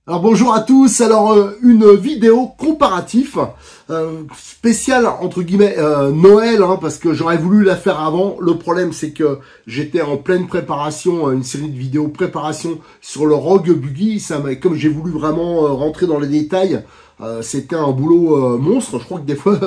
Alors bonjour à tous, alors une vidéo comparatif spéciale entre guillemets Noël, parce que j'aurais voulu la faire avant. Le problème c'est que j'étais en pleine préparation, une série de vidéos préparation sur le Rogue Buggy. Comme j'ai voulu vraiment rentrer dans les détails, c'était un boulot monstre. Je crois que des fois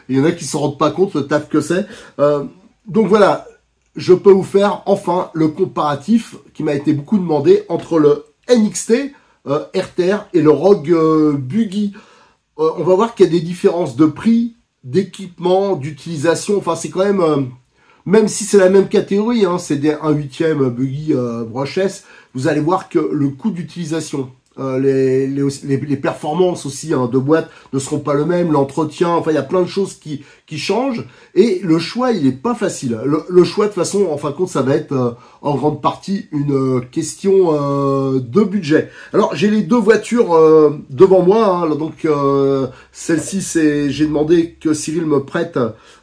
il y en a qui s'en rendent pas compte le taf que c'est. Donc voilà, je peux vous faire enfin le comparatif qui m'a été beaucoup demandé entre le NXT RTR et le Rogue Buggy. On va voir qu'il y a des différences de prix, d'équipement, d'utilisation. Enfin, c'est quand même si c'est la même catégorie, c'est des 1/8 Buggy Brushless, vous allez voir que le coût d'utilisation, les performances aussi de boîte ne seront pas le même, l'entretien, enfin il y a plein de choses qui changent, et le choix il est pas facile. Le choix de toute façon, en fin de compte, ça va être en grande partie une question de budget. Alors j'ai les deux voitures devant moi, donc celle-ci j'ai demandé que Cyril me prête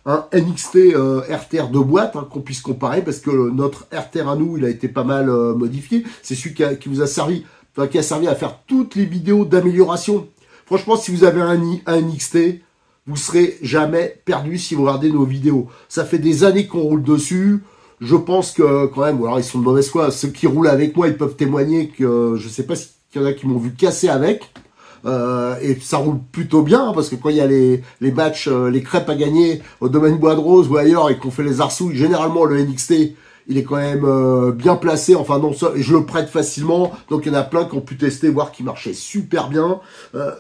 un NXT RTR de boîte, qu'on puisse comparer, parce que notre RTR à nous il a été pas mal modifié, c'est celui qui vous a servi, qui a servi à faire toutes les vidéos d'amélioration. Franchement, si vous avez un NXT, vous serez jamais perdu si vous regardez nos vidéos. Ça fait des années qu'on roule dessus. Je pense que quand même, ou alors ils sont de mauvaise foi, ceux qui roulent avec moi, ils peuvent témoigner que je sais pas s'il y en a qui m'ont vu casser avec. Et ça roule plutôt bien, parce que quand il y a les matchs, les crêpes à gagner au domaine Bois de Rose ou ailleurs et qu'on fait les arsouilles, généralement le NXT, il est quand même bien placé, enfin non, et je le prête facilement, donc il y en a plein qui ont pu tester, voir qu'il marchait super bien,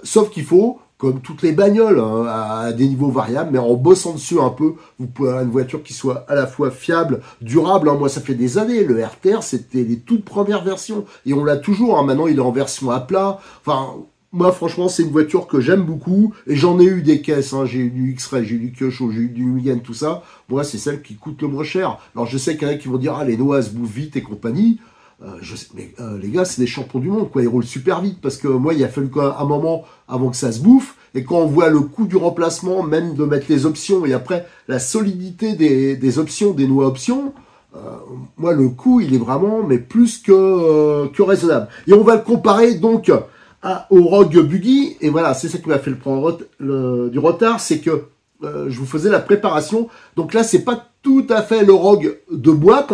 sauf qu'il faut, comme toutes les bagnoles, à des niveaux variables, mais en bossant dessus un peu, vous pouvez avoir une voiture qui soit à la fois fiable, durable. Moi, ça fait des années, le RTR, c'était les toutes premières versions, et on l'a toujours, maintenant il est en version à plat, enfin... Moi, franchement, c'est une voiture que j'aime beaucoup, et j'en ai eu des caisses, j'ai eu du X-Ray, j'ai eu du Kyosho, j'ai eu du Mugen, tout ça. Moi, c'est celle qui coûte le moins cher. Alors, je sais qu'il y en a qui vont dire, les Noah se bouffent vite et compagnie. Mais les gars, c'est des champions du monde, quoi. Ils roulent super vite, parce que moi, il a fallu quand même un moment avant que ça se bouffe, et quand on voit le coût du remplacement, même de mettre les options, et après, la solidité des options, des Noah options, moi, le coût, il est vraiment, mais plus que raisonnable. Et on va le comparer, donc, au Rogue Buggy, et voilà, c'est ça qui m'a fait prendre du retard, c'est que je vous faisais la préparation. Donc là, c'est pas tout à fait le Rogue de boîte,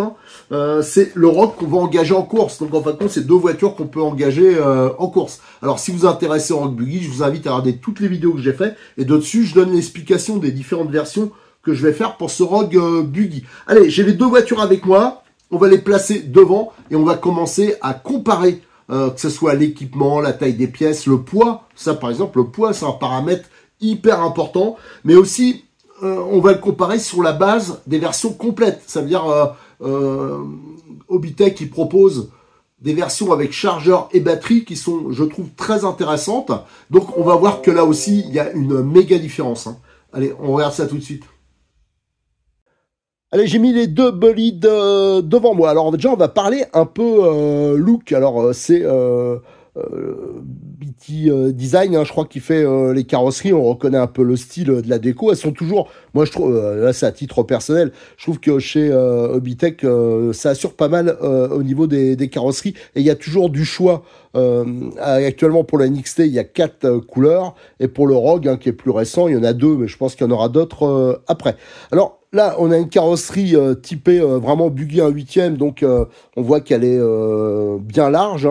c'est le Rogue qu'on va engager en course. Donc en fin de compte, c'est deux voitures qu'on peut engager en course. Alors si vous vous intéressez au Rogue Buggy, je vous invite à regarder toutes les vidéos que j'ai fait, et dessus, je donne l'explication des différentes versions que je vais faire pour ce Rogue Buggy. Allez, j'ai les deux voitures avec moi, on va les placer devant, et on va commencer à comparer que ce soit l'équipement, la taille des pièces, le poids. Ça, par exemple, le poids, c'est un paramètre hyper important. Mais aussi, on va le comparer sur la base des versions complètes. Ça veut dire, Hobbytech, qui propose des versions avec chargeur et batterie qui sont, je trouve, très intéressantes. Donc, on va voir que là aussi, il y a une méga différence. Allez, on regarde ça tout de suite. Allez, j'ai mis les deux bolides devant moi. Alors déjà, on va parler un peu look. Alors c'est BT Design, je crois, qui fait les carrosseries. On reconnaît un peu le style de la déco. Elles sont toujours, moi je trouve, là c'est à titre personnel, je trouve que chez Hobbytech, ça assure pas mal au niveau des carrosseries. Et il y a toujours du choix. Actuellement pour le NXT, il y a 4 couleurs. Et pour le Rogue, qui est plus récent, il y en a 2, mais je pense qu'il y en aura d'autres après. Alors, là, on a une carrosserie typée vraiment Buggy 1/8, donc on voit qu'elle est bien large.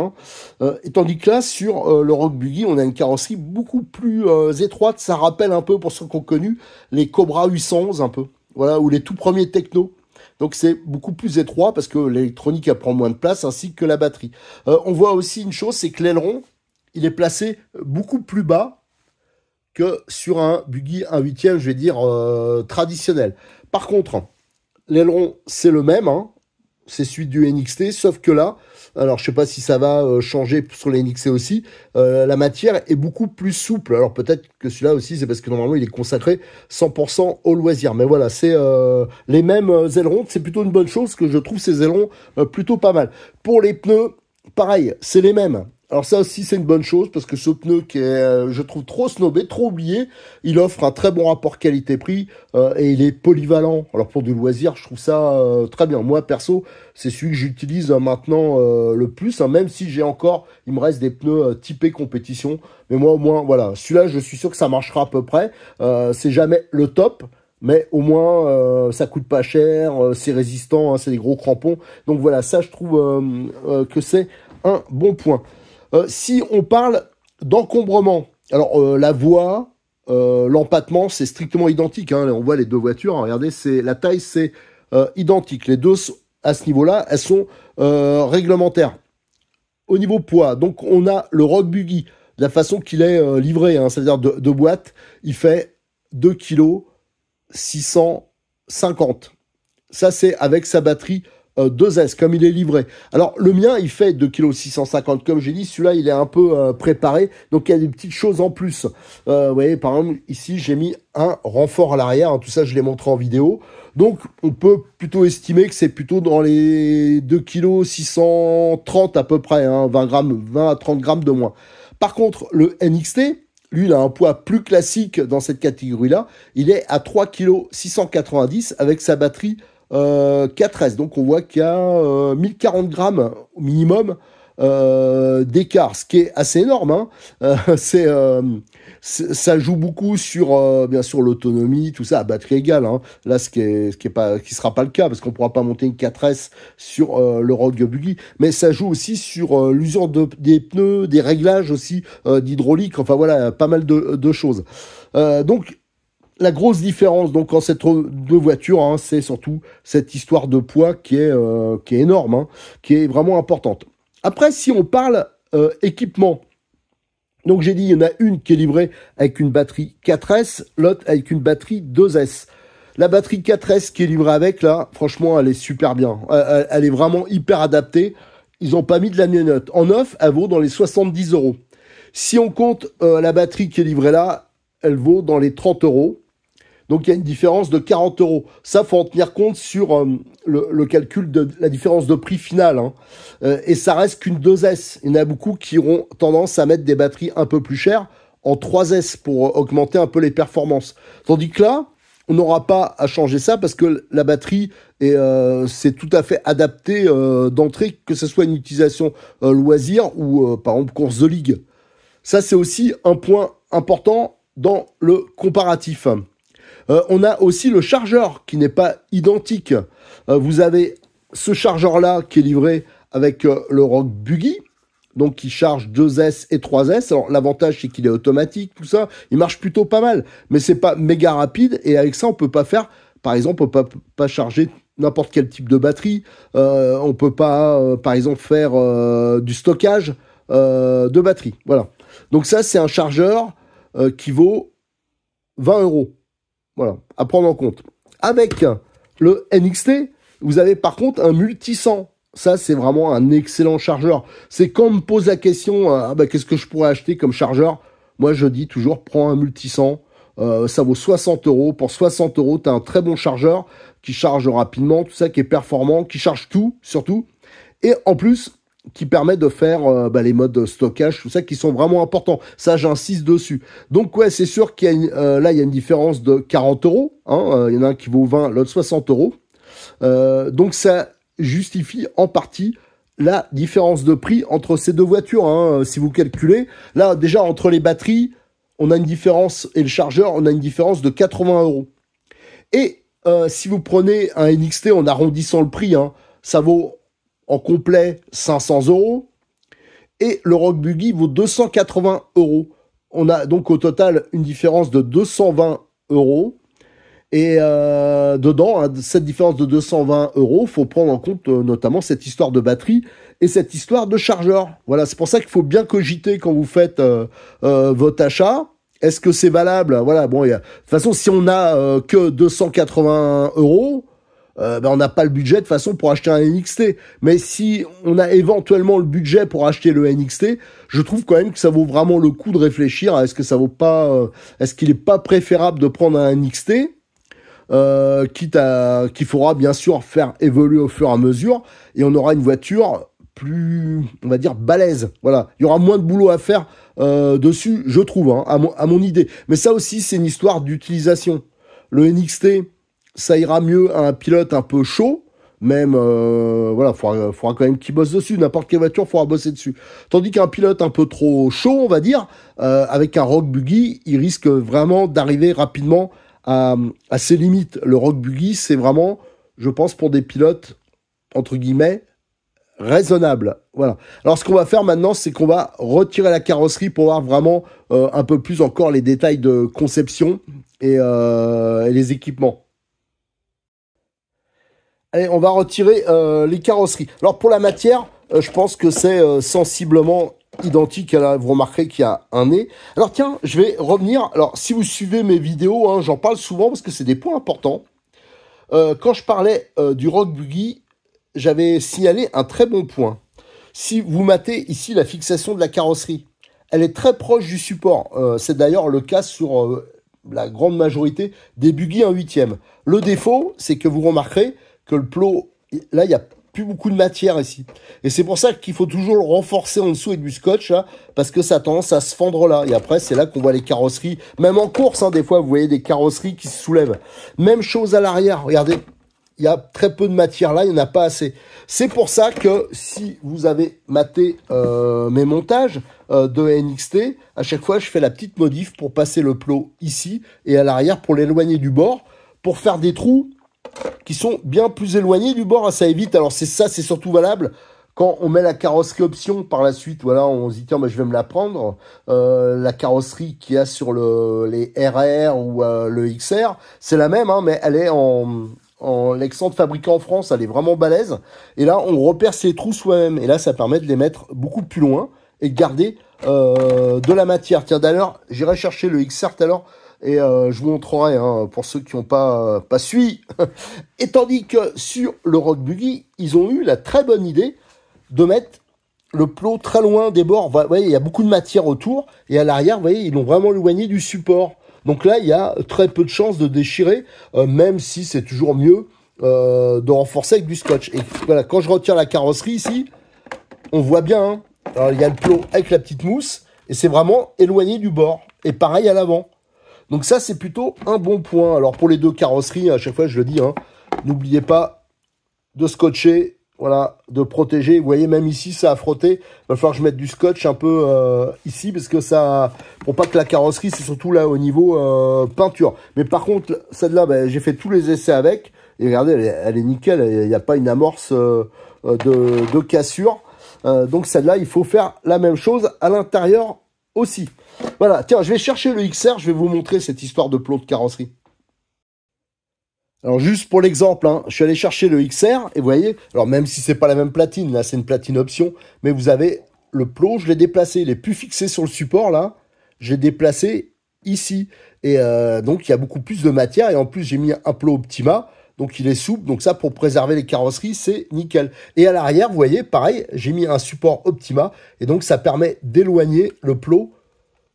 Et tandis que là, sur le Rogue Buggy, on a une carrosserie beaucoup plus étroite. Ça rappelle un peu, pour ceux qui ont connu, les Cobra 811 un peu, voilà, ou les tout premiers Techno. Donc c'est beaucoup plus étroit parce que l'électronique elle prend moins de place, ainsi que la batterie. On voit aussi une chose, c'est que l'aileron, il est placé beaucoup plus bas que sur un Buggy 1/8, je vais dire, traditionnel. Par contre, l'aileron, c'est le même, c'est celui du NXT, sauf que là, alors je sais pas si ça va changer sur les NXT aussi, la matière est beaucoup plus souple. Alors peut-être que celui-là aussi, c'est parce que normalement, il est consacré 100% au loisir. Mais voilà, c'est les mêmes ailerons, c'est plutôt une bonne chose, que je trouve ces ailerons plutôt pas mal. Pour les pneus, pareil, c'est les mêmes. Alors ça aussi c'est une bonne chose parce que ce pneu qui est, je trouve, trop snobé, trop oublié, il offre un très bon rapport qualité-prix et il est polyvalent. Alors pour du loisir, je trouve ça très bien. Moi perso, c'est celui que j'utilise maintenant le plus, hein, même si j'ai encore, il me reste des pneus typés compétition. Mais moi au moins, voilà, celui-là je suis sûr que ça marchera à peu près. C'est jamais le top. Mais au moins, ça coûte pas cher, c'est résistant, hein, c'est des gros crampons. Donc voilà, ça je trouve que c'est un bon point. Si on parle d'encombrement, alors la voie, l'empattement, c'est strictement identique. Hein, on voit les deux voitures, hein, regardez, la taille, c'est identique. Les deux, à ce niveau-là, elles sont réglementaires. Au niveau poids, donc on a le Rock Buggy, de la façon qu'il est livré, hein, c'est-à-dire de boîte, il fait 2 kg 650. Ça, c'est avec sa batterie 2S, comme il est livré. Alors, le mien, il fait 2 kg 650, comme j'ai dit. Celui-là, il est un peu préparé. Donc, il y a des petites choses en plus. Vous voyez, par exemple, ici, j'ai mis un renfort à l'arrière. Hein, tout ça, je l'ai montré en vidéo. Donc, on peut plutôt estimer que c'est plutôt dans les 2 kg 630 à peu près. Hein, 20 à 30 grammes de moins. Par contre, le NXT, lui, il a un poids plus classique dans cette catégorie-là. Il est à 3 kg 690 avec sa batterie 4S. Donc, on voit qu'il y a 1040 grammes au minimum d'écart, ce qui est assez énorme. Hein. Ça joue beaucoup sur, bien sûr, l'autonomie, tout ça, à batterie égale. Hein. Là, ce qui sera pas le cas, parce qu'on pourra pas monter une 4S sur le Rock Buggy. Mais ça joue aussi sur l'usure des pneus, des réglages aussi d'hydraulique. Enfin, voilà, pas mal de choses. Donc, la grosse différence donc en cette deux voitures, hein, c'est surtout cette histoire de poids qui est énorme, hein, qui est vraiment importante. Après, si on parle équipement, donc j'ai dit, il y en a une qui est livrée avec une batterie 4S, l'autre avec une batterie 2S. La batterie 4S qui est livrée avec, là, franchement, elle est super bien. Elle est vraiment hyper adaptée. Ils n'ont pas mis de la note. En neuf, elle vaut dans les 70 €. Si on compte la batterie qui est livrée là, elle vaut dans les 30 €. Donc il y a une différence de 40 €. Ça, faut en tenir compte sur le calcul de la différence de prix final. Hein. Et ça reste qu'une 2S. Il y en a beaucoup qui auront tendance à mettre des batteries un peu plus chères en 3S pour augmenter un peu les performances. Tandis que là, on n'aura pas à changer ça parce que la batterie c'est tout à fait adapté d'entrée, que ce soit une utilisation loisir ou par exemple course de ligue. Ça, c'est aussi un point important dans le comparatif. On a aussi le chargeur qui n'est pas identique. Vous avez ce chargeur-là qui est livré avec le Rock Buggy, donc qui charge 2S et 3S. Alors l'avantage, c'est qu'il est automatique, tout ça. Il marche plutôt pas mal, mais c'est pas méga rapide. Et avec ça, on peut pas faire, par exemple, on peut pas charger n'importe quel type de batterie. On peut pas, par exemple, faire du stockage de batterie. Voilà. Donc ça, c'est un chargeur qui vaut 20 €. Voilà, à prendre en compte. Avec le NXT, vous avez par contre un multi-100. Ça, c'est vraiment un excellent chargeur. C'est quand on me pose la question, qu'est-ce que je pourrais acheter comme chargeur? Moi, je dis toujours, prends un multi-100. Ça vaut 60 €. Pour 60 €, tu as un très bon chargeur qui charge rapidement, tout ça, qui est performant, qui charge tout, surtout. Et en plus, qui permet de faire les modes stockage, tout ça, qui sont vraiment importants. Ça, j'insiste dessus. Donc, ouais, c'est sûr qu'il y a là, il y a une différence de 40 €. Hein, il y en a un qui vaut 20, l'autre 60 €. Donc, ça justifie en partie la différence de prix entre ces deux voitures. Hein, si vous calculez, là, déjà, entre les batteries, on a une différence, et le chargeur, on a une différence de 80 €. Et si vous prenez un NXT en arrondissant le prix, hein, ça vaut en complet 500 € et le Rock Buggy vaut 280 €. On a donc au total une différence de 220 € et dedans, hein, cette différence de 220 €, faut prendre en compte notamment cette histoire de batterie et cette histoire de chargeur. Voilà, c'est pour ça qu'il faut bien cogiter quand vous faites votre achat. Est-ce que c'est valable? Voilà, bon, de toute façon, si on a que 280 €, on n'a pas le budget de toute façon pour acheter un NXT. Mais si on a éventuellement le budget pour acheter le NXT, je trouve quand même que ça vaut vraiment le coup de réfléchir. Est-ce que ça vaut pas, est-ce qu'il n'est pas préférable de prendre un NXT, quitte à qu'il faudra bien sûr faire évoluer au fur et à mesure, et on aura une voiture plus, on va dire, balèze. Voilà, il y aura moins de boulot à faire dessus, je trouve, hein, à mon idée. Mais ça aussi, c'est une histoire d'utilisation. Le NXT, ça ira mieux à un pilote un peu chaud. Même, voilà, faudra quand même qu'il bosse dessus. N'importe quelle voiture, faudra bosser dessus. Tandis qu'un pilote un peu trop chaud, on va dire, avec un Rock Buggy, il risque vraiment d'arriver rapidement à ses limites. Le Rock Buggy, c'est vraiment, je pense, pour des pilotes, entre guillemets, raisonnables. Voilà. Alors, ce qu'on va faire maintenant, c'est qu'on va retirer la carrosserie pour voir vraiment un peu plus encore les détails de conception et les équipements. Allez, on va retirer les carrosseries. Alors, pour la matière, je pense que c'est sensiblement identique. Là, vous remarquerez qu'il y a un nez. Alors, tiens, je vais revenir. Alors, si vous suivez mes vidéos, hein, j'en parle souvent parce que c'est des points importants. Quand je parlais du Rock Buggy, j'avais signalé un très bon point. Si vous matez ici la fixation de la carrosserie, elle est très proche du support. C'est d'ailleurs le cas sur la grande majorité des buggy 1/8. Le défaut, c'est que vous remarquerez que le plot, là, il n'y a plus beaucoup de matière ici. Et c'est pour ça qu'il faut toujours le renforcer en dessous avec du scotch, là, parce que ça a tendance à se fendre là. Et après, c'est là qu'on voit les carrosseries. Même en course, hein, des fois, vous voyez des carrosseries qui se soulèvent. Même chose à l'arrière. Regardez, il y a très peu de matière là, il n'y en a pas assez. C'est pour ça que si vous avez maté mes montages de NXT, à chaque fois, je fais la petite modif pour passer le plot ici et à l'arrière pour l'éloigner du bord, pour faire des trous qui sont bien plus éloignés du bord, ça évite. Alors c'est surtout valable quand on met la carrosserie option par la suite. Voilà, on se dit tiens, je vais me la prendre. La carrosserie qu'il y a sur les RR ou le XR, c'est la même, hein, mais elle est en l'excellente fabriquée en France, elle est vraiment balèze. Et là, on repère ces trous soi-même. Et là, ça permet de les mettre beaucoup plus loin et de garder de la matière. Tiens, d'ailleurs, j'irai chercher le XR tout à l'heure. Et je vous montrerai, hein, pour ceux qui n'ont pas suivi. Et tandis que sur le Rock Buggy, ils ont eu la très bonne idée de mettre le plot très loin des bords. Vous voyez, il y a beaucoup de matière autour. Et à l'arrière, vous voyez, ils l'ont vraiment éloigné du support. Donc là, il y a très peu de chances de déchirer, même si c'est toujours mieux de renforcer avec du scotch. Et voilà, quand je retire la carrosserie ici, on voit bien, hein. Alors, il y a le plot avec la petite mousse. Et c'est vraiment éloigné du bord. Et pareil à l'avant. Donc ça, c'est plutôt un bon point. Alors pour les deux carrosseries, à chaque fois, je le dis, hein, n'oubliez pas de scotcher, voilà, de protéger. Vous voyez, même ici, ça a frotté. Il va falloir que je mette du scotch un peu ici, parce que ça, pour pas que la carrosserie, c'est surtout là au niveau peinture. Mais par contre, celle-là, ben, j'ai fait tous les essais avec. Et regardez, elle est nickel. Il n'y a pas une amorce de cassure. Donc celle-là, il faut faire la même chose à l'intérieur aussi. Voilà, tiens, je vais chercher le XR, je vais vous montrer cette histoire de plot de carrosserie. Alors juste pour l'exemple, hein, je suis allé chercher le XR, et vous voyez, alors même si c'est pas la même platine, là c'est une platine option, mais vous avez le plot, je l'ai déplacé, il est plus fixé sur le support là, je l'ai déplacé ici, et donc il y a beaucoup plus de matière, et en plus j'ai mis un plot Optima, donc il est souple, donc ça pour préserver les carrosseries, c'est nickel. Et à l'arrière, vous voyez, pareil, j'ai mis un support Optima, et donc ça permet d'éloigner le plot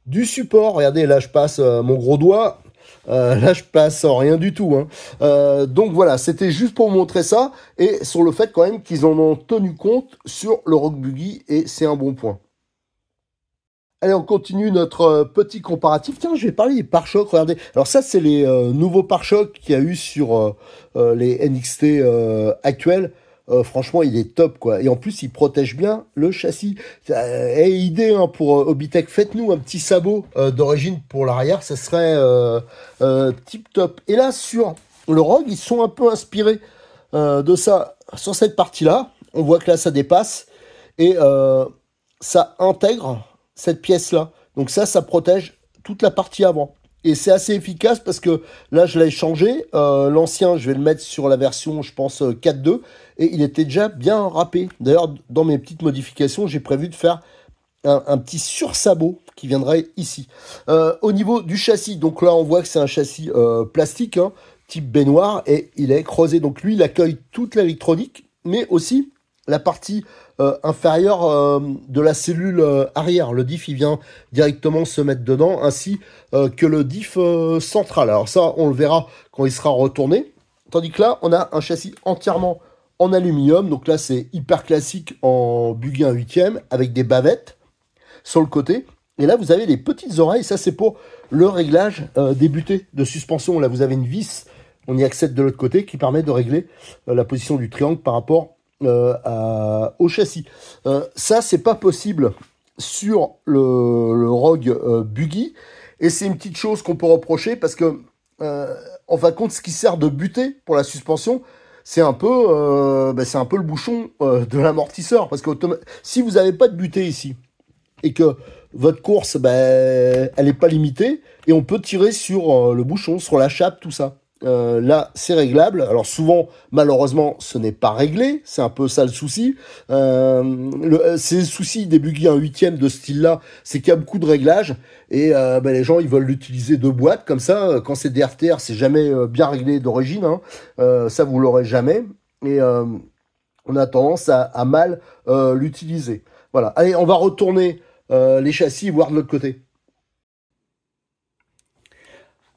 du support. Regardez, là je passe mon gros doigt, là je passe rien du tout, hein. Donc voilà, c'était juste pour vous montrer ça, et sur le fait quand même qu'ils en ont tenu compte sur le Rock Buggy, et c'est un bon point. Allez, on continue notre petit comparatif. Tiens, je vais parler des pare-chocs, regardez. Alors ça, c'est les nouveaux pare-chocs qu'il y a eu sur les NXT actuels. Franchement, il est top, quoi. Et en plus, il protège bien le châssis. Idée, hein, pour Hobbytech, faites-nous un petit sabot d'origine pour l'arrière, ça serait tip top. Et là, sur le Rogue, ils sont un peu inspirés de ça. Sur cette partie-là, on voit que là, ça dépasse. Et ça intègre cette pièce-là. Donc ça protège toute la partie avant. Et c'est assez efficace parce que là, je l'ai changé. L'ancien, je vais le mettre sur la version, je pense, 4.2. Et il était déjà bien râpé. D'ailleurs, dans mes petites modifications, j'ai prévu de faire un petit sursabot qui viendrait ici. Au niveau du châssis, donc là, on voit que c'est un châssis plastique, hein, type baignoire. Et il est creusé. Donc lui, il accueille toute l'électronique, mais aussi la partie inférieure de la cellule arrière. Le diff, il vient directement se mettre dedans, ainsi que le diff central. Alors ça, on le verra quand il sera retourné. Tandis que là, on a un châssis entièrement en aluminium. Donc là, c'est hyper classique en buggy 1/8 avec des bavettes sur le côté. Et là, vous avez les petites oreilles. Ça, c'est pour le réglage des butées de suspension. Là, vous avez une vis, on y accède de l'autre côté, qui permet de régler la position du triangle par rapport au châssis. Ça, c'est pas possible sur le Rogue Buggy. Et c'est une petite chose qu'on peut reprocher parce que, en fin de compte, ce qui sert de butée pour la suspension, c'est un peu le bouchon de l'amortisseur. Parce que si vous n'avez pas de butée ici, et que votre course, elle n'est pas limitée, et on peut tirer sur le bouchon, sur la chape, tout ça. Là, c'est réglable. Alors souvent, malheureusement, ce n'est pas réglé. C'est un peu ça le souci. C'est le souci des buggy 1/8 de ce style-là, c'est qu'il y a beaucoup de réglages. Et les gens, ils veulent l'utiliser de boîte, comme ça. Quand c'est des RTR, c'est jamais bien réglé d'origine. Hein. Ça, vous l'aurez jamais. Et on a tendance à mal l'utiliser. Voilà. Allez, on va retourner les châssis et voir de l'autre côté.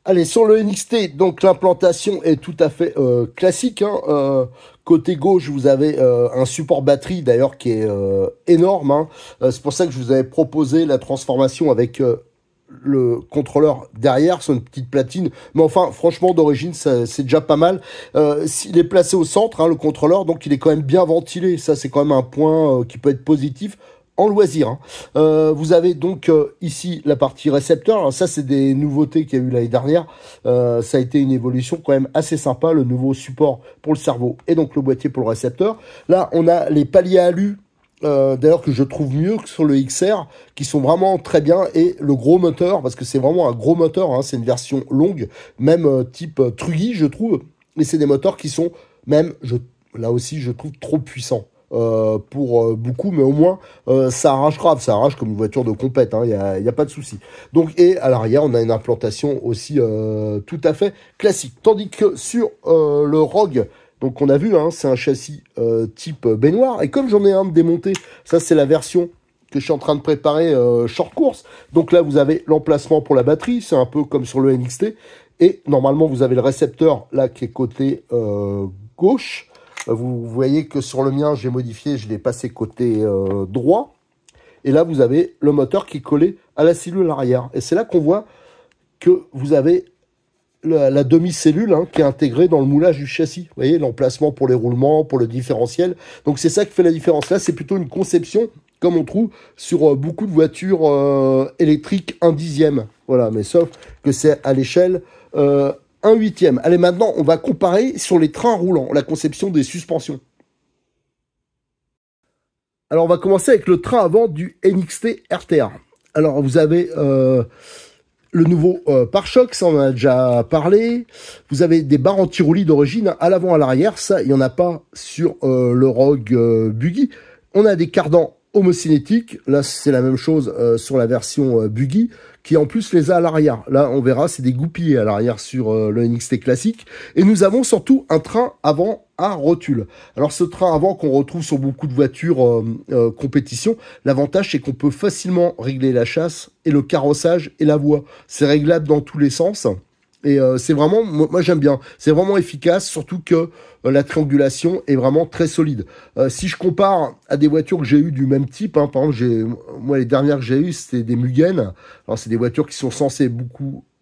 Allez, sur le NXT, donc l'implantation est tout à fait classique. Hein. Côté gauche, vous avez un support batterie d'ailleurs qui est énorme. Hein. C'est pour ça que je vous avais proposé la transformation avec le contrôleur derrière sur une petite platine. Mais enfin, franchement, d'origine, c'est déjà pas mal. Il est placé au centre, hein, le contrôleur, donc il est quand même bien ventilé. Ça, c'est quand même un point qui peut être positif. En loisir. Hein. Vous avez donc ici la partie récepteur. Alors ça, c'est des nouveautés qu'il y a eu l'année dernière. Ça a été une évolution quand même assez sympa. Le nouveau support pour le cerveau et donc le boîtier pour le récepteur. Là, on a les paliers alu, d'ailleurs que je trouve mieux que sur le XR, qui sont vraiment très bien. Et le gros moteur, parce que c'est vraiment un gros moteur. Hein, c'est une version longue, même type Truggy, je trouve. Mais c'est des moteurs qui sont même, là aussi, je trouve trop puissants. Pour beaucoup, mais au moins ça arrache grave, ça arrache comme une voiture de compète, il y a pas de souci. Donc, et à l'arrière, on a une implantation aussi tout à fait classique. Tandis que sur le Rogue, donc on a vu, hein, c'est un châssis type baignoire, et comme j'en ai un de démonté, ça c'est la version que je suis en train de préparer short course. Donc là, vous avez l'emplacement pour la batterie, c'est un peu comme sur le NXT, et normalement, vous avez le récepteur là qui est côté gauche. Vous voyez que sur le mien, j'ai modifié, je l'ai passé côté droit. Et là, vous avez le moteur qui est collé à la cellule arrière. Et c'est là qu'on voit que vous avez la demi-cellule qui est intégrée dans le moulage du châssis. Vous voyez, l'emplacement pour les roulements, pour le différentiel. Donc, c'est ça qui fait la différence. Là, c'est plutôt une conception, comme on trouve sur beaucoup de voitures électriques 1/10. Voilà, mais sauf que c'est à l'échelle 1/8. Allez, maintenant, on va comparer sur les trains roulants, la conception des suspensions. Alors, on va commencer avec le train avant du NXT RTR. Alors, vous avez le nouveau pare-choc, ça on en a déjà parlé. Vous avez des barres anti-roulis d'origine à l'avant, à l'arrière. Ça, il n'y en a pas sur le Rogue Buggy. On a des cardans homocinétiques. Là, c'est la même chose sur la version Buggy, qui en plus les a à l'arrière. Là, on verra, c'est des goupillés à l'arrière sur le NXT classique. Et nous avons surtout un train avant à rotule. Alors, ce train avant qu'on retrouve sur beaucoup de voitures compétition, l'avantage, c'est qu'on peut facilement régler la chasse et le carrossage et la voie. C'est réglable dans tous les sens. Et c'est vraiment, moi j'aime bien, c'est vraiment efficace, surtout que la triangulation est vraiment très solide. Si je compare à des voitures que j'ai eues du même type, hein, par exemple, moi les dernières que j'ai eues, c'était des Mugen. Alors c'est des voitures qui sont censées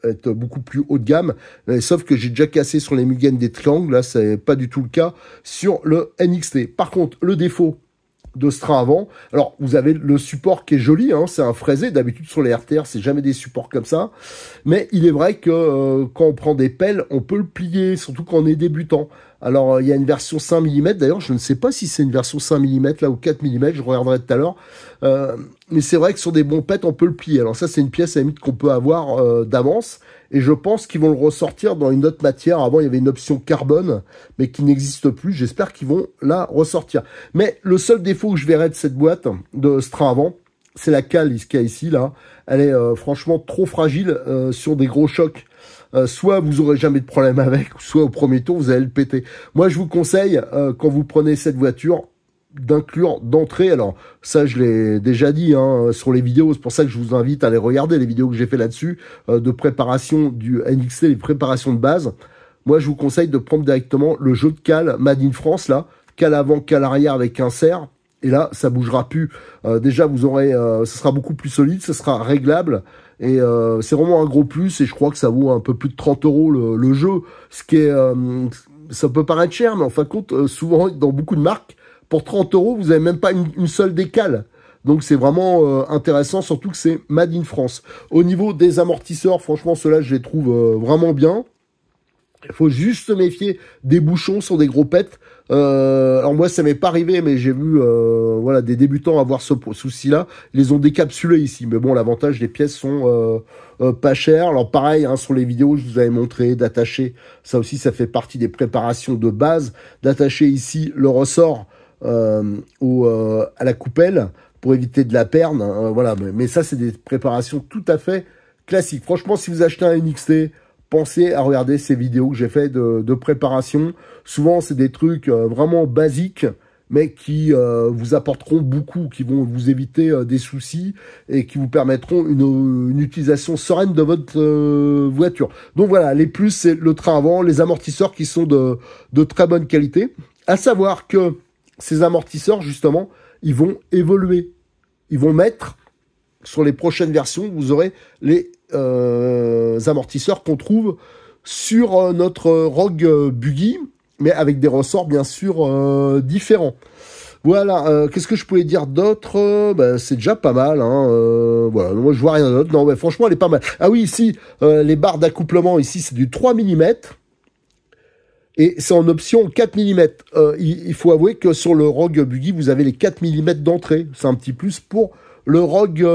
être beaucoup plus haut de gamme, sauf que j'ai déjà cassé sur les Mugen des triangles, là c'est pas du tout le cas sur le NXT. Par contre, le défaut de ce train avant. Alors, vous avez le support qui est joli, hein, c'est un fraisé. D'habitude, sur les RTR, c'est jamais des supports comme ça. Mais il est vrai que quand on prend des pelles, on peut le plier, surtout quand on est débutant. Alors, il y a une version 5 mm. D'ailleurs, je ne sais pas si c'est une version 5 mm, là, ou 4 mm. Je regarderai tout à l'heure. Mais c'est vrai que sur des bons pets, on peut le plier. Alors ça, c'est une pièce à la limite qu'on peut avoir d'avance. Et je pense qu'ils vont le ressortir dans une autre matière. Avant, il y avait une option carbone, mais qui n'existe plus. J'espère qu'ils vont la ressortir. Mais le seul défaut que je verrais de cette boîte, de ce train avant, c'est la cale qu'il y a ici, là. Elle est franchement trop fragile sur des gros chocs. Soit vous aurez jamais de problème avec, soit au premier tour, vous allez le péter. Moi, je vous conseille, quand vous prenez cette voiture, d'inclure d'entrée, alors ça je l'ai déjà dit sur les vidéos, c'est pour ça que je vous invite à aller regarder les vidéos que j'ai fait là-dessus, de préparation du NXT, les préparations de base. Moi je vous conseille de prendre directement le jeu de cale Made in France là, qu'à l'avant qu'à l'arrière avec un serre. Et là, ça bougera plus. Déjà, vous aurez, ça sera beaucoup plus solide, ça sera réglable. Et c'est vraiment un gros plus. Et je crois que ça vaut un peu plus de 30 € le jeu. Ce qui est, ça peut paraître cher, mais en fin de compte, souvent dans beaucoup de marques, pour 30 €, vous avez même pas une seule décale. Donc c'est vraiment intéressant, surtout que c'est Made in France. Au niveau des amortisseurs, franchement, ceux-là, je les trouve vraiment bien. Il faut juste se méfier des bouchons sur des gros pets. Alors moi, ça m'est pas arrivé, mais j'ai vu voilà, des débutants avoir ce souci-là. Ils les ont décapsulés ici. Mais bon, l'avantage, les pièces sont pas chères. Alors pareil, hein, sur les vidéos, je vous avais montré d'attacher. Ça aussi, ça fait partie des préparations de base. D'attacher ici le ressort à la coupelle pour éviter de la perdre. Voilà, mais ça, c'est des préparations tout à fait classiques. Franchement, si vous achetez un NXT, pensez à regarder ces vidéos que j'ai fait de préparation. Souvent, c'est des trucs vraiment basiques, mais qui vous apporteront beaucoup, qui vont vous éviter des soucis et qui vous permettront une utilisation sereine de votre voiture. Donc voilà, les plus, c'est le train avant, les amortisseurs qui sont de très bonne qualité. À savoir que ces amortisseurs, justement, ils vont évoluer. Ils vont mettre, sur les prochaines versions, vous aurez les amortisseurs qu'on trouve sur notre Rogue Buggy, mais avec des ressorts bien sûr différents. Voilà, qu'est-ce que je pouvais dire d'autre? C'est déjà pas mal, hein, voilà, moi je vois rien d'autre. Non, mais franchement, elle est pas mal. Ah oui, ici, les barres d'accouplement, ici, c'est du 3 mm. Et c'est en option 4 mm. Il faut avouer que sur le Rogue Buggy, vous avez les 4 mm d'entrée. C'est un petit plus pour le Rogue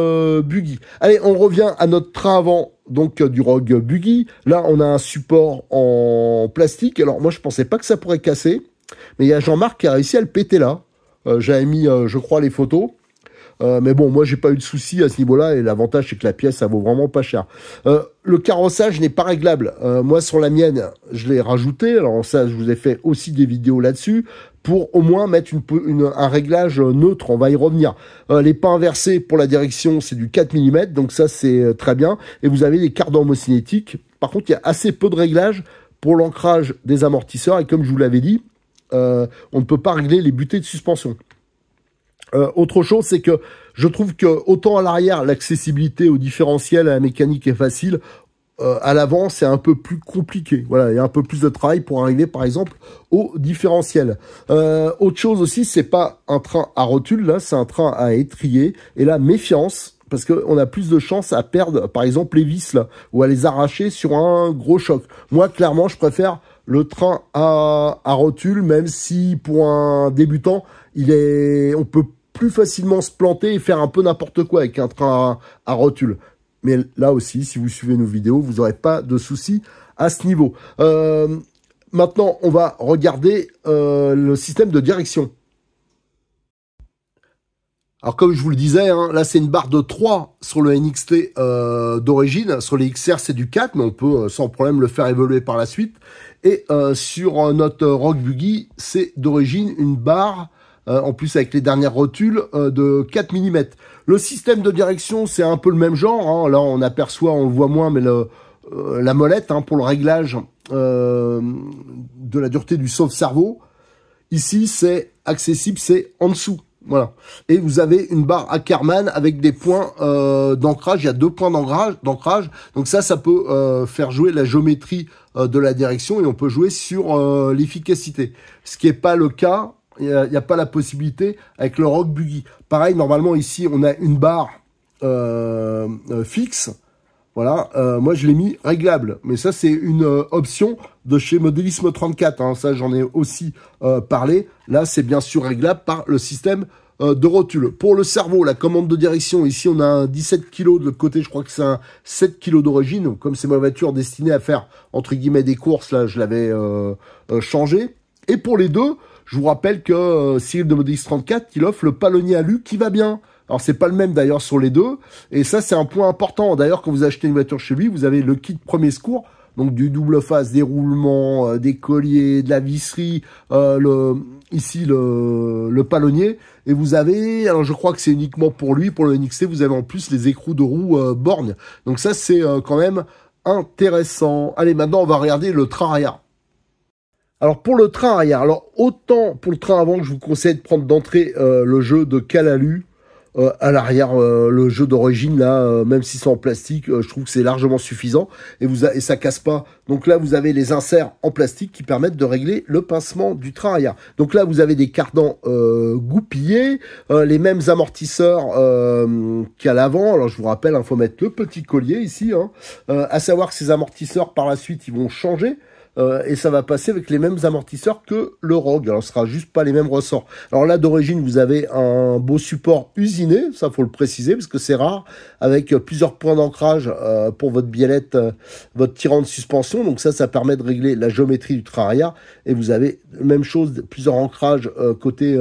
Buggy. Allez, on revient à notre train avant, donc du Rogue Buggy. Là, on a un support en plastique. Alors, moi, je pensais pas que ça pourrait casser. Mais il y a Jean-Marc qui a réussi à le péter là. J'avais mis, je crois, les photos. Mais bon, moi, j'ai pas eu de souci à ce niveau-là. Et l'avantage, c'est que la pièce, ça vaut vraiment pas cher. Le carrossage n'est pas réglable. Moi, sur la mienne, je l'ai rajouté. Alors ça, je vous ai fait aussi des vidéos là-dessus pour au moins mettre un réglage neutre. On va y revenir. Les pas inversés pour la direction, c'est du 4 mm. Donc ça, c'est très bien. Et vous avez les cardans homocinétiques. Par contre, il y a assez peu de réglages pour l'ancrage des amortisseurs. Et comme je vous l'avais dit, on ne peut pas régler les butées de suspension. Autre chose, c'est que je trouve que autant à l'arrière, l'accessibilité au différentiel, à la mécanique est facile, à l'avant, c'est un peu plus compliqué. Voilà, il y a un peu plus de travail pour arriver, par exemple, au différentiel. Autre chose aussi, c'est pas un train à rotule, là, c'est un train à étrier. Et là, méfiance, parce qu'on a plus de chances à perdre, par exemple, les vis, là, ou à les arracher sur un gros choc. Moi, clairement, je préfère le train à rotule, même si pour un débutant, on peut plus facilement se planter et faire un peu n'importe quoi avec un train à rotule. Mais là aussi, si vous suivez nos vidéos, vous n'aurez pas de soucis à ce niveau. Maintenant, on va regarder le système de direction. Alors comme je vous le disais, hein, là c'est une barre de 3 sur le NXT d'origine. Sur les XR, c'est du 4, mais on peut sans problème le faire évoluer par la suite. Et sur notre Rogue Buggy, c'est d'origine une barre, en plus avec les dernières rotules, de 4 mm. Le système de direction, c'est un peu le même genre. Hein. Là, on aperçoit, on le voit moins, mais la molette hein, pour le réglage de la dureté du sauve-cerveau. Ici, c'est accessible, c'est en dessous. Voilà. Et vous avez une barre Ackermann avec des points d'ancrage. Il y a 2 points d'ancrage. Donc ça peut faire jouer la géométrie de la direction et on peut jouer sur l'efficacité. Ce qui n'est pas le cas. Il n'y a pas la possibilité avec le Rogue Buggy. Pareil, normalement, ici, on a une barre fixe. Voilà, moi, je l'ai mis réglable. Mais ça, c'est une option de chez Modélisme 34. Hein. Ça, j'en ai aussi parlé. Là, c'est bien sûr réglable par le système de rotule. Pour le cerveau, la commande de direction, ici, on a un 17 kg de l'autre côté. Je crois que c'est un 7 kg d'origine. Donc, comme c'est ma voiture destinée à faire, entre guillemets, des courses, là, je l'avais changé. Et pour les deux, je vous rappelle que Cyril de Modélisme 34, il offre le palonnier alu qui va bien. Alors, c'est pas le même d'ailleurs sur les deux. Et ça, c'est un point important. D'ailleurs, quand vous achetez une voiture chez lui, vous avez le kit premier secours. Donc, du double face, des roulements, des colliers, de la visserie, ici, le palonnier. Et vous avez, alors je crois que c'est uniquement pour lui, pour le NXT, vous avez en plus les écrous de roue borgne. Donc ça, c'est quand même intéressant. Allez, maintenant, on va regarder le train arrière. Alors pour le train arrière, alors autant pour le train avant que je vous conseille de prendre d'entrée le jeu de Calalu, à l'arrière, le jeu d'origine là, même si c'est en plastique, je trouve que c'est largement suffisant et ça casse pas. Donc là, vous avez les inserts en plastique qui permettent de régler le pincement du train arrière. Donc là, vous avez des cardans goupillés, les mêmes amortisseurs qu'à l'avant. Alors je vous rappelle, il faut mettre le petit collier ici, à savoir que ces amortisseurs par la suite, ils vont changer. Et ça va passer avec les mêmes amortisseurs que le Rogue. Alors, ce sera juste pas les mêmes ressorts. Alors là, d'origine, vous avez un beau support usiné, ça faut le préciser, parce que c'est rare, avec plusieurs points d'ancrage pour votre biellette, votre tirant de suspension. Donc ça permet de régler la géométrie du train arrière. Et vous avez, même chose, plusieurs ancrages côté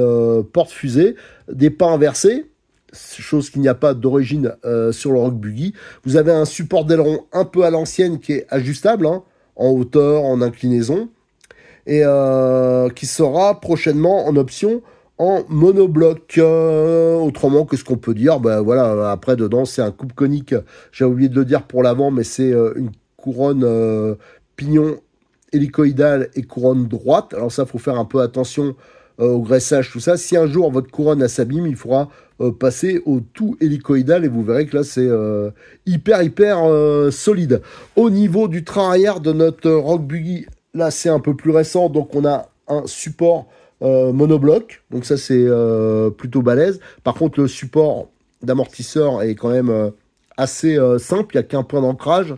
porte-fusée, des pas inversés, chose qu'il n'y a pas d'origine sur le Rogue Buggy. Vous avez un support d'aileron un peu à l'ancienne qui est ajustable, en hauteur, en inclinaison, et qui sera prochainement en option en monobloc. Autrement, qu'est-ce qu'on peut dire? Ben voilà, après dedans c'est un coupe conique, j'ai oublié de le dire pour l'avant, mais c'est une couronne pignon hélicoïdale et couronne droite. Alors ça, faut faire un peu attention au graissage, tout ça. Si un jour votre couronne s'abîme, il faudra passer au tout hélicoïdal et vous verrez que là c'est hyper solide. Au niveau du train arrière de notre Rogue Buggy, là c'est un peu plus récent, donc on a un support monobloc, donc ça c'est plutôt balèze. Par contre le support d'amortisseur est quand même assez simple, il n'y a qu'un point d'ancrage,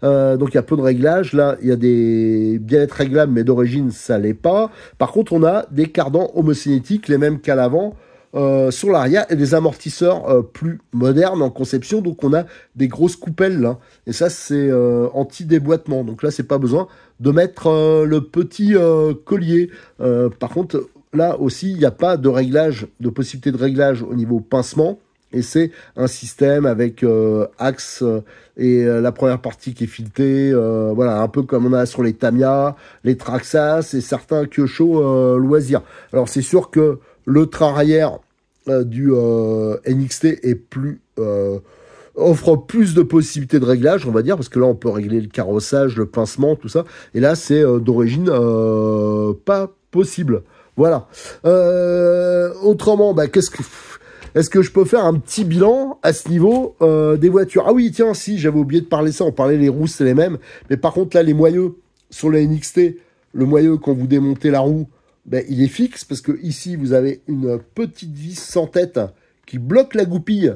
donc il y a peu de réglages. Là il y a des biellettes réglables, mais d'origine ça l'est pas. Par contre on a des cardans homocinétiques, les mêmes qu'à l'avant, sur l'arrière, et des amortisseurs plus modernes en conception. Donc on a des grosses coupelles là, et ça c'est anti-déboîtement, donc là c'est pas besoin de mettre le petit collier. Par contre là aussi il n'y a pas de réglage, de possibilité de réglage au niveau pincement, et c'est un système avec axe et la première partie qui est filetée, voilà, un peu comme on a sur les Tamiya, les Traxxas et certains Kyosho loisirs. Alors c'est sûr que le train arrière du NXT est offre plus de possibilités de réglage, on va dire, parce que là on peut régler le carrossage, le pincement, tout ça. Et là c'est d'origine pas possible. Voilà. Autrement, est-ce que je peux faire un petit bilan à ce niveau des voitures? Ah oui, tiens, si, j'avais oublié de parler ça. On parlait les roues, c'est les mêmes. Mais par contre, là, les moyeux sur la NXT, le moyeu, quand vous démontez la roue, il est fixe, parce que ici, vous avez une petite vis sans tête qui bloque la goupille,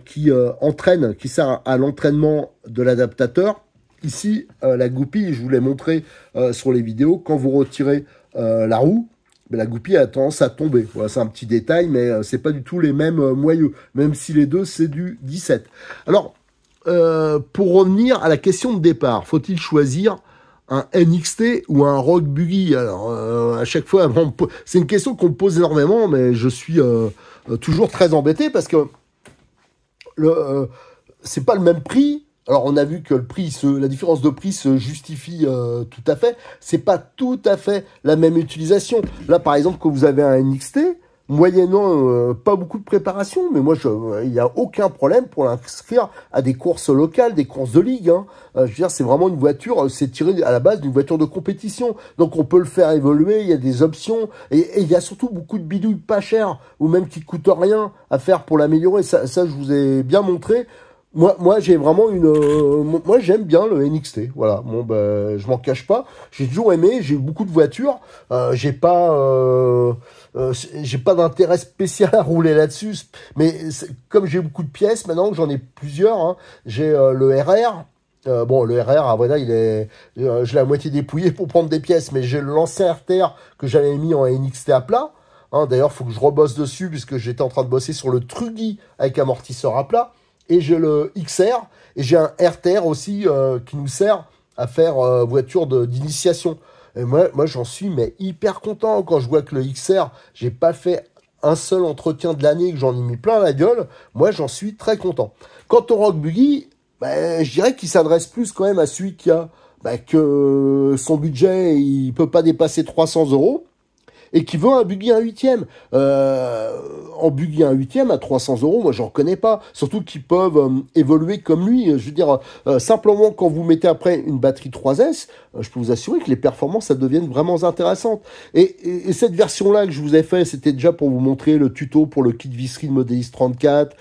qui entraîne, qui sert à l'entraînement de l'adaptateur. Ici, la goupille, je vous l'ai montré sur les vidéos, quand vous retirez la roue, la goupille a tendance à tomber. Voilà, c'est un petit détail, mais c'est pas du tout les mêmes moyeux, même si les deux, c'est du 17. Alors, pour revenir à la question de départ, faut-il choisir un NXT ou un Rogue Buggy? Alors, à chaque fois, c'est une question qu'on me pose énormément, mais je suis toujours très embêté, parce que c'est pas le même prix. Alors, on a vu que la différence de prix se justifie tout à fait. C'est pas tout à fait la même utilisation. Là, par exemple, quand vous avez un NXT, moyennant pas beaucoup de préparation, mais moi, il n'y a aucun problème pour l'inscrire à des courses locales, des courses de ligue. Je veux dire, c'est vraiment une voiture, c'est tiré à la base d'une voiture de compétition. Donc, on peut le faire évoluer, il y a des options, et il y a surtout beaucoup de bidouilles pas chères, ou même qui coûtent rien à faire pour l'améliorer. Ça, je vous ai bien montré. Moi, j'ai vraiment moi, j'aime bien le NXT. Voilà. Bon, je m'en cache pas. J'ai toujours aimé. J'ai eu beaucoup de voitures. J'ai pas d'intérêt spécial à rouler là-dessus. Mais comme j'ai beaucoup de pièces maintenant, que j'en ai plusieurs, j'ai le RR. Bon, le RR, à vrai dire, je l'ai à moitié dépouillé pour prendre des pièces. Mais j'ai l'ancien RTR que j'avais mis en NXT à plat. D'ailleurs, il faut que je rebosse dessus, puisque j'étais en train de bosser sur le Truggy avec amortisseur à plat. Et j'ai le XR, et j'ai un RTR aussi qui nous sert à faire voiture d'initiation. Et moi j'en suis hyper content quand je vois que le XR, j'ai pas fait un seul entretien de l'année, que j'en ai mis plein la gueule. Moi, j'en suis très content. Quant au Rogue Buggy, je dirais qu'il s'adresse plus quand même à celui qui a que son budget, il peut pas dépasser 300 €. et qui veut un buggy 1/8. En buggy 1/8 à 300 €, moi j'en reconnais pas. Surtout qu'ils peuvent évoluer comme lui. Je veux dire, simplement quand vous mettez après une batterie 3S, je peux vous assurer que les performances, ça deviennent vraiment intéressantes. Et cette version-là que je vous ai fait, c'était déjà pour vous montrer le tuto pour le kit visserie de Modélis 34,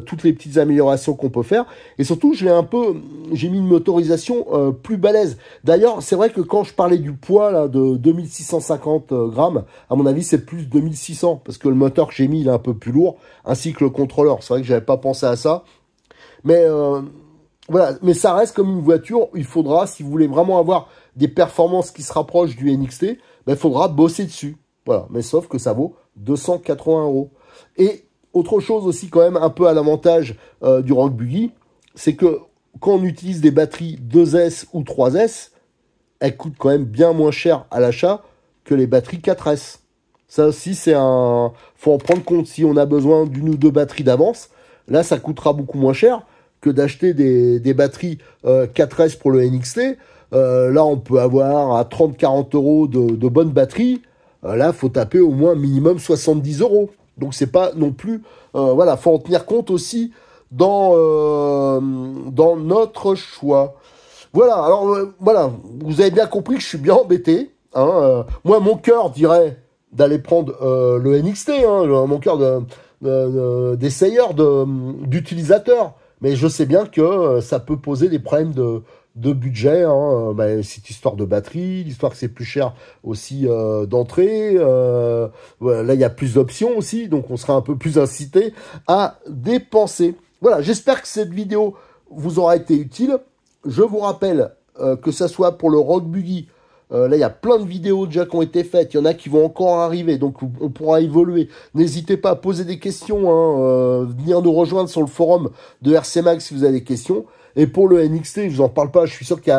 toutes les petites améliorations qu'on peut faire. Et surtout, j'ai mis une motorisation plus balèze. D'ailleurs, c'est vrai que quand je parlais du poids là, de 2650 grammes, à mon avis, c'est plus 2600, parce que le moteur que j'ai mis, il est un peu plus lourd, ainsi que le contrôleur. C'est vrai que j'avais pas pensé à ça. Mais voilà, mais ça reste comme une voiture. Il faudra, si vous voulez vraiment avoir des performances qui se rapprochent du NXT, il faudra bosser dessus. Voilà, mais sauf que ça vaut 280 €. Et autre chose aussi quand même un peu à l'avantage du Rock Buggy, c'est que quand on utilise des batteries 2S ou 3S, elles coûtent quand même bien moins cher à l'achat que les batteries 4S. Ça aussi, faut en prendre compte. Si on a besoin d'une ou deux batteries d'avance, là, ça coûtera beaucoup moins cher que d'acheter des batteries 4S pour le NXT. Là, on peut avoir à 30-40 € de bonnes batteries. Là, faut taper au moins minimum 70 €. Donc, c'est pas non plus... voilà, faut en tenir compte aussi dans notre choix. Voilà, alors voilà, vous avez bien compris que je suis bien embêté. Hein, moi, mon cœur dirait d'aller prendre le NXT, hein, mon cœur d'essayeur, d'utilisateur. Mais je sais bien que ça peut poser des problèmes de budget. Hein, cette histoire de batterie, l'histoire que c'est plus cher aussi d'entrée. Voilà, là, il y a plus d'options aussi, donc on sera un peu plus incité à dépenser. Voilà, j'espère que cette vidéo vous aura été utile. Je vous rappelle que ça soit pour le Rock Buggy, là il y a plein de vidéos déjà qui ont été faites, il y en a qui vont encore arriver, donc on pourra évoluer. N'hésitez pas à poser des questions, hein, venir nous rejoindre sur le forum de RC Mag si vous avez des questions. Et pour le NXT, je vous en parle pas, je suis sûr qu'il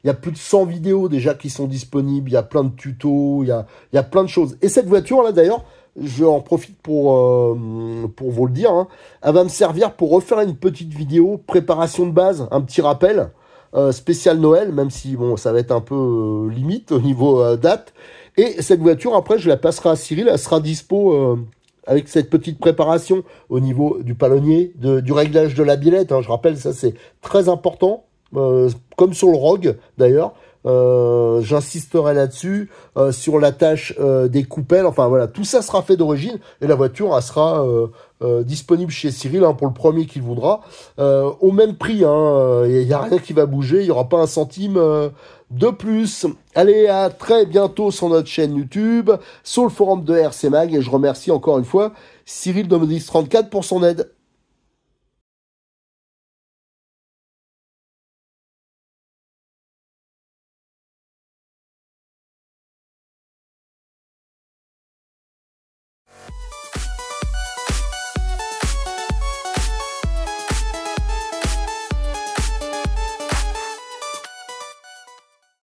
y a plus de 100 vidéos déjà qui sont disponibles, il y a plein de tutos, il y a plein de choses. Et cette voiture là d'ailleurs, je en profite pour vous le dire, hein, elle va me servir pour refaire une petite vidéo préparation de base, un petit rappel. Spécial Noël, même si bon, ça va être un peu limite au niveau date. Et cette voiture, après, je la passerai à Cyril. Elle sera dispo avec cette petite préparation au niveau du palonnier, du réglage de la biellette. Hein. Je rappelle, ça c'est très important, comme sur le Rogue d'ailleurs. J'insisterai là-dessus, sur l'attache des coupelles. Enfin voilà, tout ça sera fait d'origine et la voiture elle sera disponible chez Cyril, hein, pour le premier qu'il voudra, au même prix. Hein, il n'y a rien qui va bouger, il n'y aura pas un centime de plus. Allez, à très bientôt sur notre chaîne YouTube, sur le forum de RC Mag, et je remercie encore une fois Cyril de Modélis 34 pour son aide.